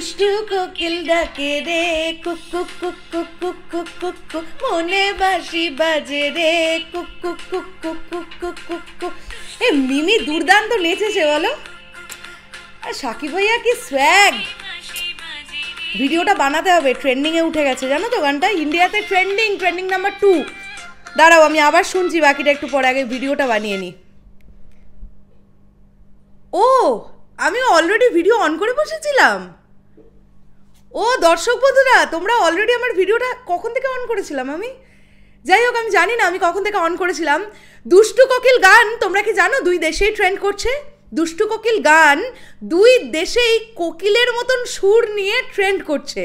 দুষ্টু কোকিল ডাকে রে কুক কুক কুক কুক কুক কুক কুক কুক, মনে বাঁশি বাজে রে কুক কুক কুক কুক কুক কুক কুক কুক। এ মিমি দুর্দান্ত নেচেছে বলো। আর সাকিব ভাইয়া কি সোয়াগ। ভিডিওটা বানাতে হবে, ট্রেন্ডিংয়ে উঠে গেছে জানো তো গানটা, ইন্ডিয়াতে ট্রেন্ডিং নাম্বার 2। দাঁড়াও আমি আবার শুনছি বাকিটা একটু পরে, আগে ভিডিওটা বানিয়ে নিই। ও আমি অলরেডি ভিডিও অন করে বসেছিলাম। ও দর্শক বন্ধুরা, তোমরা অলরেডি আমার ভিডিওটা কখন থেকে অন করেছিলাম আমি, যাই হোক আমি জানি না আমি কখন থেকে অন করেছিলাম। দুষ্টু কোকিল গান তোমরা কি জানো 2 দেশেই ট্রেন্ড করছে? দুষ্টু কোকিল গান 2 দেশেই কোকিলের মতন সুর নিয়ে ট্রেন্ড করছে।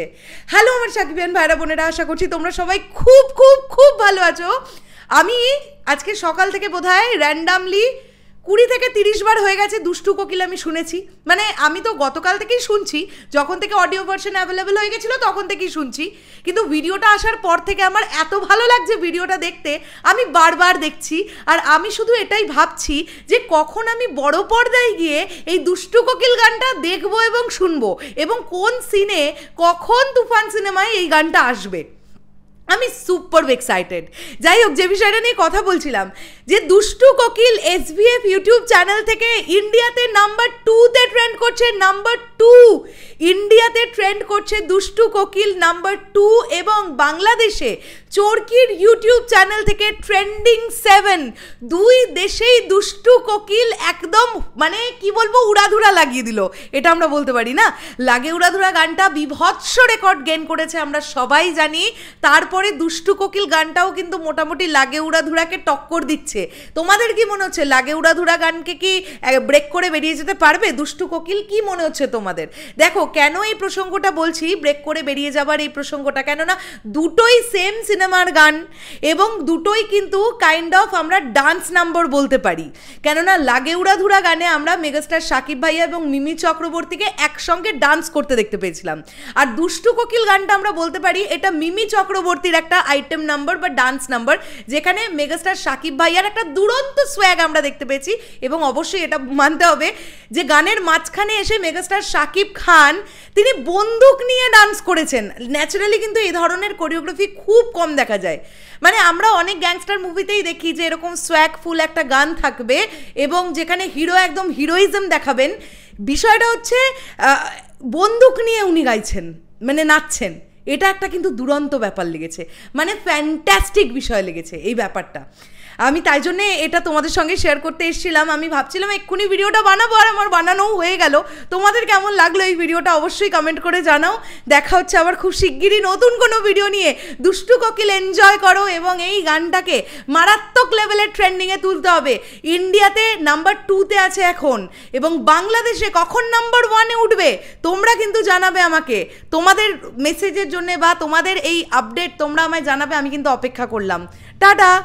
হ্যালো আমার সাকিবিয়ান ভাইরা বোনেরা, আশা করছি তোমরা সবাই খুব খুব খুব ভালো আছো। আমি আজকে সকাল থেকে বোধহয় র্যান্ডামলি 20 থেকে 30 বার হয়ে গেছে দুষ্টু কোকিল আমি শুনেছি। মানে আমি তো গতকাল থেকেই শুনছি, যখন থেকে অডিও ভার্সন অ্যাভেলেবেল হয়ে গেছিলো তখন থেকেই শুনছি, কিন্তু ভিডিওটা আসার পর থেকে আমার এত ভালো লাগছে ভিডিওটা দেখতে, আমি বারবার দেখছি। আর আমি শুধু এটাই ভাবছি যে কখন আমি বড় পর্দায় গিয়ে এই দুষ্টু কোকিল গানটা দেখবো এবং শুনবো, এবং কোন সিনে কখন তুফান সিনেমায় এই গানটা আসবে। আমি সুপার এক্সাইটেড। যাই হোক, যে বিষয়টা নিয়ে কথা বলছিলাম, যে দুষ্টু কোকিল SBF ইউটিউব চ্যানেল থেকে ইন্ডিয়াতে নাম্বার 2-তে ট্রেন্ড করছে, নাম্বার 2 ইন্ডিয়াতে ট্রেন্ড করছে দুষ্টু কোকিল নাম্বার 2, এবং বাংলাদেশে চরকির ইউটিউব চ্যানেল থেকে ট্রেন্ডিং 7। 2 দেশেই দুষ্টু কোকিল একদম মানে কি বলবো উড়াধুরা লাগিয়ে দিল, এটা আমরা বলতে পারি না। লাগে উড়াধুরা গানটা বিভৎস রেকর্ড গেইন করেছে আমরা সবাই জানি, তারপরে দুষ্টু কোকিল গানটাও কিন্তু মোটামুটি লাগে উড়াধুরাকে টক্কর দিচ্ছে। তোমাদের কি মনে হচ্ছে লাগে উড়াধুরা গানকে কি ব্রেক করে বেরিয়ে যেতে পারবে দুষ্টু কোকিল? কি মনে হচ্ছে তোমাদের? দেখো কেন এই প্রসঙ্গটা বলছি, ব্রেক করে বেরিয়ে যাবার এই প্রসঙ্গটা, কেননা দুটোই সেম সিনেমার গান এবং দুটোই কিন্তু কাইন্ড অফ আমরা ডান্স নাম্বার বলতে পারি। কেননা লাগে উড়াধুরা গানে আমরা মেগাস্টার সাকিব ভাইয়া এবং মিমি চক্রবর্তীকে একসঙ্গে ডান্স করতে দেখতে পেয়েছিলাম, আর দুষ্টু কোকিল গানটা আমরা বলতে পারি এটা মিমি চক্রবর্তীর একটা আইটেম নাম্বার বা ডান্স নাম্বার, যেখানে মেগাস্টার সাকিব ভাইয়ার একটা দুরন্ত সোয়াগ আমরা দেখতে পেয়েছি। এবং অবশ্যই এটা মানতে হবে যে গানের মাঝখানে এসে মেগাস্টার সাকিব খান তিনি বন্দুক নিয়ে ডান্স করেছেন। ন্যাচারালি কিন্তু এই ধরনের কোরিওগ্রাফি খুব কম দেখা যায়। মানে আমরা অনেক গ্যাংস্টার মুভিতেই দেখি যে এরকম সোয়াগফুল একটা গান থাকবে এবং যেখানে হিরো একদম হিরোইজম দেখাবেন, বিষয়টা হচ্ছে বন্দুক নিয়ে উনি গাইছেন মানে নাচছেন, এটা একটা কিন্তু দুরন্ত ব্যাপার লেগেছে, মানে ফ্যান্টাস্টিক বিষয় লেগেছে এই ব্যাপারটা। আমি তাই জন্যে এটা তোমাদের সঙ্গে শেয়ার করতে এসেছিলাম। আমি ভাবছিলাম এক্ষুনি ভিডিওটা বানাবো, আর আমার বানানোও হয়ে গেল। তোমাদের কেমন লাগলো এই ভিডিওটা অবশ্যই কমেন্ট করে জানাও। দেখা হচ্ছে আবার খুব শিগগিরই নতুন কোনো ভিডিও নিয়ে। দুষ্টু কোকিল এনজয় করো এবং এই গানটাকে মারাত্মক লেভেলের ট্রেন্ডিংয়ে তুলতে হবে। ইন্ডিয়াতে নাম্বার 2-তে আছে এখন, এবং বাংলাদেশে কখন নাম্বার 1-এ উঠবে তোমরা কিন্তু জানাবে আমাকে। তোমাদের মেসেজের জন্য বা তোমাদের এই আপডেট তোমরা আমায় জানাবে, আমি কিন্তু অপেক্ষা করলাম। টাটা।